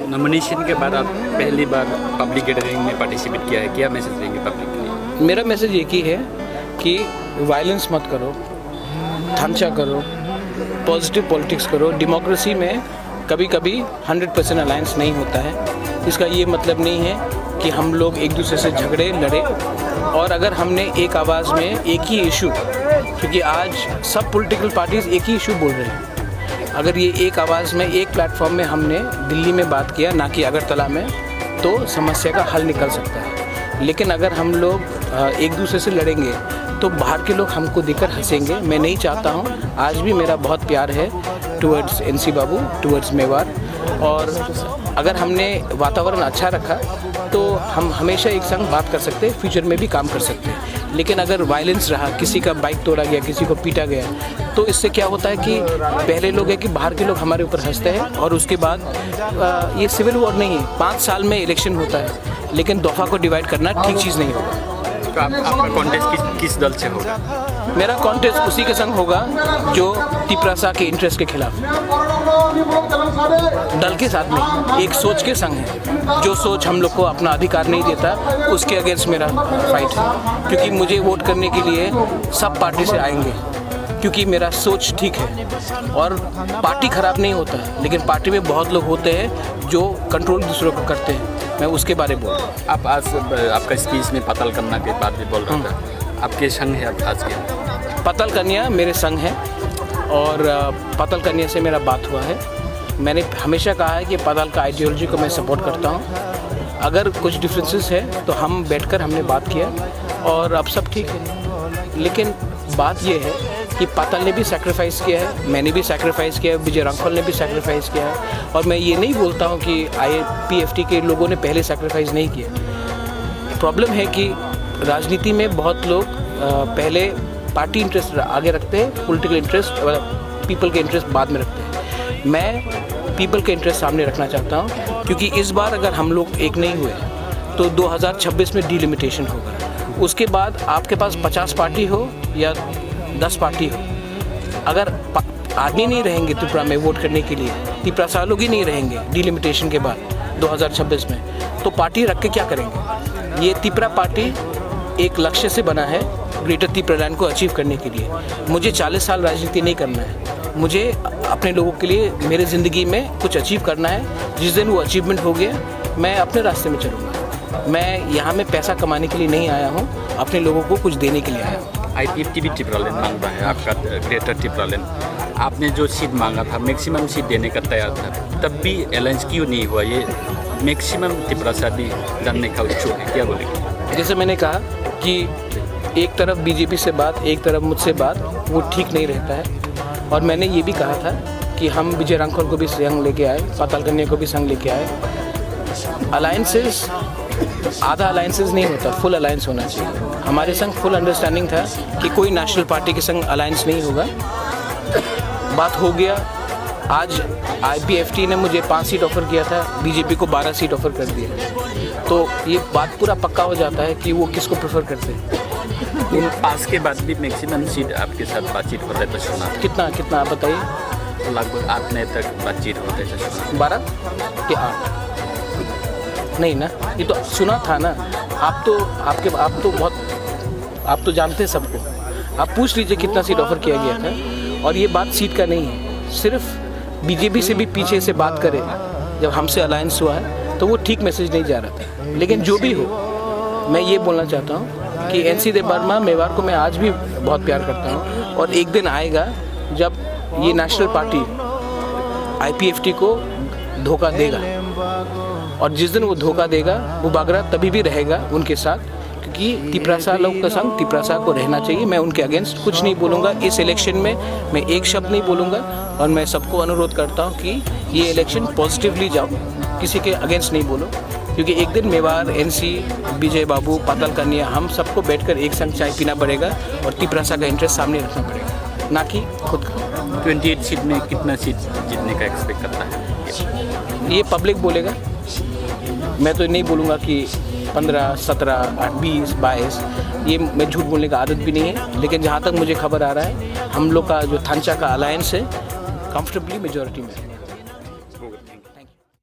Nomination के बाद आप पहली बार पब्लिक गैदरिंग में पार्टिसिपेट किया है, क्या मैसेज देंगे पब्लिक के लिए? मेरा मैसेज एक ही है कि वायलेंस मत करो, थांचा करो, पॉजिटिव पॉलिटिक्स करो। डेमोक्रेसी में कभी कभी 100% अलायंस नहीं होता है। इसका ये मतलब नहीं है कि हम लोग एक दूसरे से झगड़े लड़े। और अगर हमने एक आवाज़ में एक ही इशू, क्योंकि आज सब पॉलिटिकल पार्टीज एक ही इशू बोल रहे हैं, अगर ये एक आवाज़ में एक प्लेटफॉर्म में हमने दिल्ली में बात किया, ना कि अगरतला में, तो समस्या का हल निकल सकता है। लेकिन अगर हम लोग एक दूसरे से लड़ेंगे तो बाहर के लोग हमको देखकर हंसेंगे। मैं नहीं चाहता हूँ। आज भी मेरा बहुत प्यार है टुवर्ड्स एनसी बाबू, टुवर्ड्स मेवार। और अगर हमने वातावरण अच्छा रखा तो हम हमेशा एक संग बात कर सकते हैं, फ्यूचर में भी काम कर सकते हैं। लेकिन अगर वायलेंस रहा, किसी का बाइक तोड़ा गया, किसी को पीटा गया, तो इससे क्या होता है कि पहले लोग है कि बाहर के लोग हमारे ऊपर हंसते हैं और उसके बाद ये सिविल वॉर नहीं है। 5 साल में इलेक्शन होता है, लेकिन दफ़ा को डिवाइड करना ठीक चीज़ नहीं होगा। तो आपका कॉन्टेस्ट किस दल से होगा? मेरा कॉन्टेस्ट उसी के संग होगा जो तिपरासा के इंटरेस्ट के खिलाफ, दल के साथ नहीं, एक सोच के संग है। जो सोच हम लोग को अपना अधिकार नहीं देता, उसके अगेंस्ट मेरा फाइट है। क्योंकि मुझे वोट करने के लिए सब पार्टी से आएंगे, क्योंकि मेरा सोच ठीक है। और पार्टी ख़राब नहीं होता है, लेकिन पार्टी में बहुत लोग होते हैं जो कंट्रोल दूसरों को करते हैं। मैं उसके बारे में बोल रहा हूँ। आप आज आपका स्पीच में पतल कन्या के बाद भी बोल रहा था, आपके संग है आज के? पतल कन्या मेरे संग है और पतल कन्या से मेरा बात हुआ है। मैंने हमेशा कहा है कि पतल का आइडियोलॉजी को मैं सपोर्ट करता हूँ। अगर कुछ डिफरेंसेस है तो हम बैठकर हमने बात किया और अब सब ठीक है। लेकिन बात ये है कि पतल ने भी सैक्रिफाइस किया है, मैंने भी सैक्रिफाइस किया है, विजय रांखल ने भी सैक्रिफाइस किया है। और मैं ये नहीं बोलता हूँ कि IPFT के लोगों ने पहले सैक्रिफाइस नहीं किया। प्रॉब्लम है कि राजनीति में बहुत लोग पहले पार्टी इंटरेस्ट आगे रखते हैं, पॉलिटिकल इंटरेस्ट, पीपल के इंटरेस्ट बाद में रखते हैं। मैं पीपल के इंटरेस्ट सामने रखना चाहता हूँ, क्योंकि इस बार अगर हम लोग एक नहीं हुए तो 2026 में डिलिमिटेशन होगा। उसके बाद आपके पास 50 पार्टी हो या 10 पार्टी हो, अगर आदमी नहीं रहेंगे त्रिपुरा में वोट करने के लिए, तिपरासा लोग ही नहीं रहेंगे डिलिमिटेशन के बाद 2026 में, तो पार्टी रख के क्या करेंगे? ये त्रिपुरा पार्टी एक लक्ष्य से बना है, ग्रेटर त्रिपुरा लैंड को अचीव करने के लिए। मुझे 40 साल राजनीति नहीं करना है, मुझे अपने लोगों के लिए मेरे ज़िंदगी में कुछ अचीव करना है। जिस दिन वो अचीवमेंट हो गया, मैं अपने रास्ते में चलूँगा। मैं यहाँ में पैसा कमाने के लिए नहीं आया हूँ, अपने लोगों को कुछ देने के लिए आया हूँ। IPFT भी त्रिपुरा लैंड मांगता है, आपका ग्रेटर त्रिपुरा लैंड। आपने जो सीट मांगा था, मैक्सिमम सीट देने का तैयार था, तब भी अलायंस क्यों नहीं हुआ? ये मैक्सिमम त्रिपुरासा भी जानने का इच्छुक है, क्या बोलेंगे? जैसे मैंने कहा कि एक तरफ BJP से बात, एक तरफ मुझसे बात, वो ठीक नहीं रहता है। और मैंने ये भी कहा था कि हम विजय रांखल को भी संग लेके आए, पतल कन्या को भी संग लेके आए। अलायंसेस आधा अलायंसेस नहीं होता, फुल अलायंस होना चाहिए। हमारे संग फुल अंडरस्टैंडिंग था कि कोई नेशनल पार्टी के संग अलायंस नहीं होगा। बात हो गया। आज IPFT ने मुझे 5 सीट ऑफ़र किया था, BJP को 12 सीट ऑफ़र कर दिया। तो ये बात पूरा पक्का हो जाता है कि वो किसको प्रेफर करते हैं। इन पास के बाद भी मैक्सिमम सीट आपके साथ बातचीत हो रहा था, सुना था। कितना आप बताइए? लगभग 8 मई तक बातचीत होते थे। 12 कि 8? नहीं ना, ये तो सुना था ना। आप तो जानते हैं सबको। आप पूछ लीजिए कितना सीट ऑफ़र किया गया था। और ये बात सीट का नहीं है, सिर्फ BJP से भी पीछे से बात करें जब हमसे अलायंस हुआ है तो वो ठीक मैसेज नहीं जा रहा था। लेकिन जो भी हो, मैं ये बोलना चाहता हूँ कि NC देव वर्मा मेवार को मैं आज भी बहुत प्यार करता हूँ। और एक दिन आएगा जब ये नेशनल पार्टी IPFT को धोखा देगा, और जिस दिन वो धोखा देगा, वो बागरा तभी भी रहेगा उनके साथ, क्योंकि तिपरासा लोग का संग तिपरासा को रहना चाहिए। मैं उनके अगेंस्ट कुछ नहीं बोलूँगा। इस इलेक्शन में मैं एक शब्द नहीं बोलूँगा। और मैं सबको अनुरोध करता हूँ कि ये इलेक्शन पॉजिटिवली जाओ, किसी के अगेंस्ट नहीं बोलो, क्योंकि एक दिन मेवार, NC, विजय बाबू, पतल कन्या, हम सबको बैठकर एक संग चाय पीना पड़ेगा और तिपरासा का इंटरेस्ट सामने रखना पड़ेगा, ना कि खुद का। 28 सीट में कितना सीट जीतने का एक्सपेक्ट करता है? ये पब्लिक बोलेगा। मैं तो नहीं बोलूँगा कि 15, 17, 20, 22, ये मैं झूठ बोलने का आदत भी नहीं है। लेकिन जहाँ तक मुझे खबर आ रहा है, हम लोग का जो थांचा का अलायंस है कंफर्टेबली मेजॉरिटी में है।